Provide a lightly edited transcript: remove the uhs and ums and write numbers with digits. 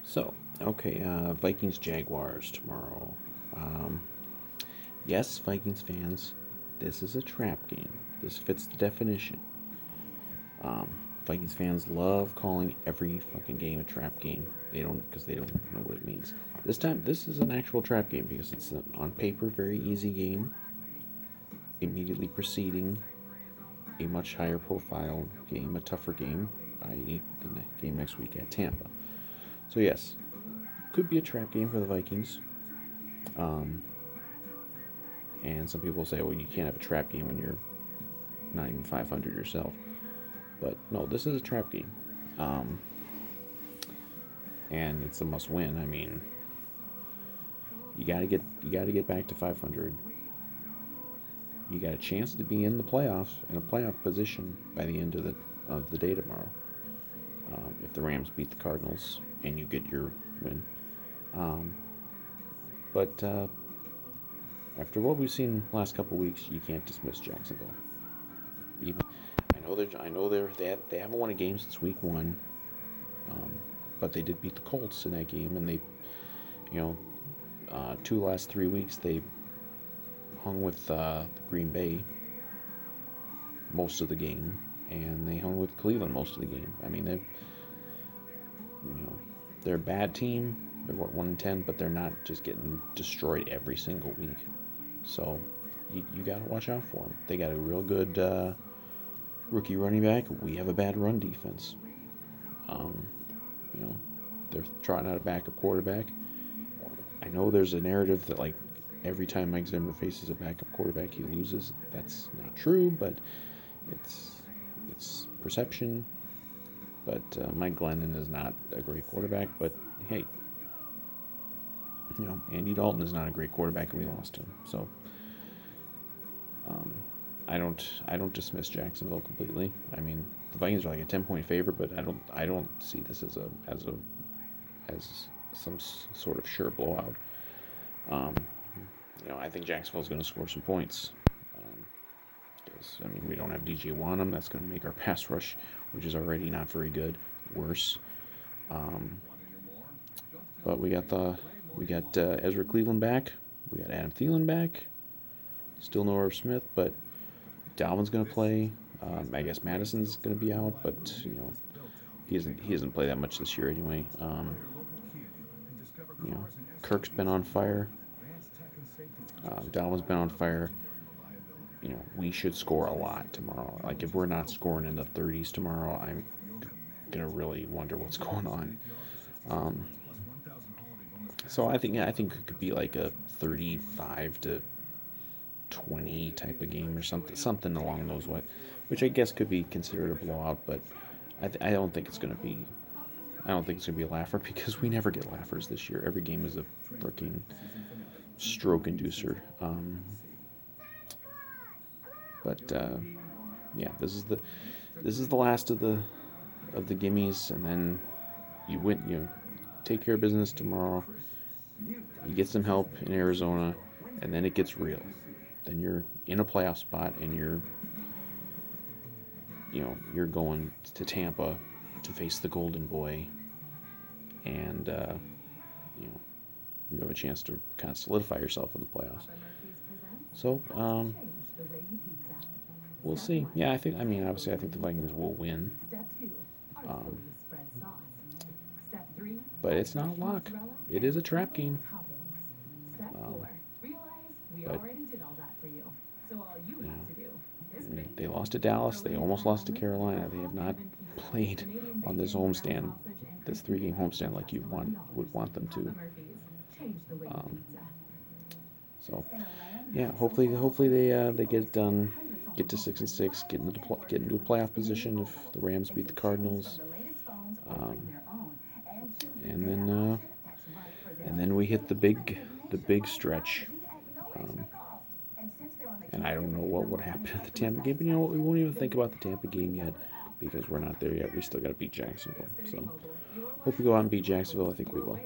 So, okay, Vikings-Jaguars tomorrow. Um, yes, Vikings fans, this is a trap game. This fits the definition. Um, Vikings fans love calling every fucking game a trap game. Because they don't know what it means. This time, this is an actual trap game because it's an, on paper, very easy game. Immediately preceding a much higher profile game, a tougher game, i.e., the game next week at Tampa. So yes, could be a trap game for the Vikings. Um, and some people say, well, you can't have a trap game when you're not even 500 yourself. But no, this is a trap game. Um, and it's a must-win. I mean, you gotta get back to 500. You got a chance to be in the playoffs in a playoff position by the end of the day tomorrow. If the Rams beat the Cardinals and you get your win. Um, but after what we've seen last couple weeks, you can't dismiss Jacksonville. Even they haven't won a game since week one, um, but they did beat the Colts in that game, and they, you know, two last 3 weeks they hung with Green Bay most of the game, and they hung with Cleveland most of the game. I mean, they're a bad team. They're what 1-10, but they're not just getting destroyed every single week. So you got to watch out for them. They got a real good rookie running back. We have a bad run defense. Um, you know, they're trotting out a backup quarterback. I know there's a narrative that like every time Mike Zimmer faces a backup quarterback, he loses. That's not true, but it's perception. But Mike Glennon is not a great quarterback. But hey, Andy Dalton is not a great quarterback, and we lost him. So um, I don't dismiss Jacksonville completely. I mean, the Vikings are like a 10-point favorite, but I don't see this as some sort of sure blowout. Um, I think Jacksonville's going to score some points. Because I mean, we don't have DJ Wanham. That's going to make our pass rush, which is already not very good, worse. Um, but we got Ezra Cleveland back. We got Adam Thielen back. Still no Irv Smith, but Dalvin's going to play. I guess Madison's going to be out, but he hasn't played that much this year anyway. You know, Kirk's been on fire. Dalvin's been on fire. We should score a lot tomorrow. Like if we're not scoring in the 30s tomorrow, I'm gonna really wonder what's going on. Um, so I think it could be like a 35-20 type of game or something along those way, which I guess could be considered a blowout, but I don't think it's gonna be. I don't think it's gonna be a laugher because we never get laughers this year. Every game is a freaking stroke inducer. But yeah, this is the last of the gimmies, and then you win. You take care of business tomorrow. You get some help in Arizona, and then it gets real. Then you're in a playoff spot, and you're going to Tampa to face the Golden Boy, and you know you have a chance to kind of solidify yourself in the playoffs. So we'll see. Yeah, obviously, I think the Vikings will win. Um, but it's not a lock. It is a trap game. Um, but I mean, they lost to Dallas. They almost lost to Carolina. They have not played on this homestand, this three-game homestand like you would want them to. Um, so yeah, hopefully they get it done, get to 6-6, get into a playoff position if the Rams beat the Cardinals, um, and then we hit the big stretch. Um, and I don't know what would happen at the Tampa game, but we won't even think about the Tampa game yet because we're not there yet. We still got to beat Jacksonville. So hope we go out and beat Jacksonville. I think we will.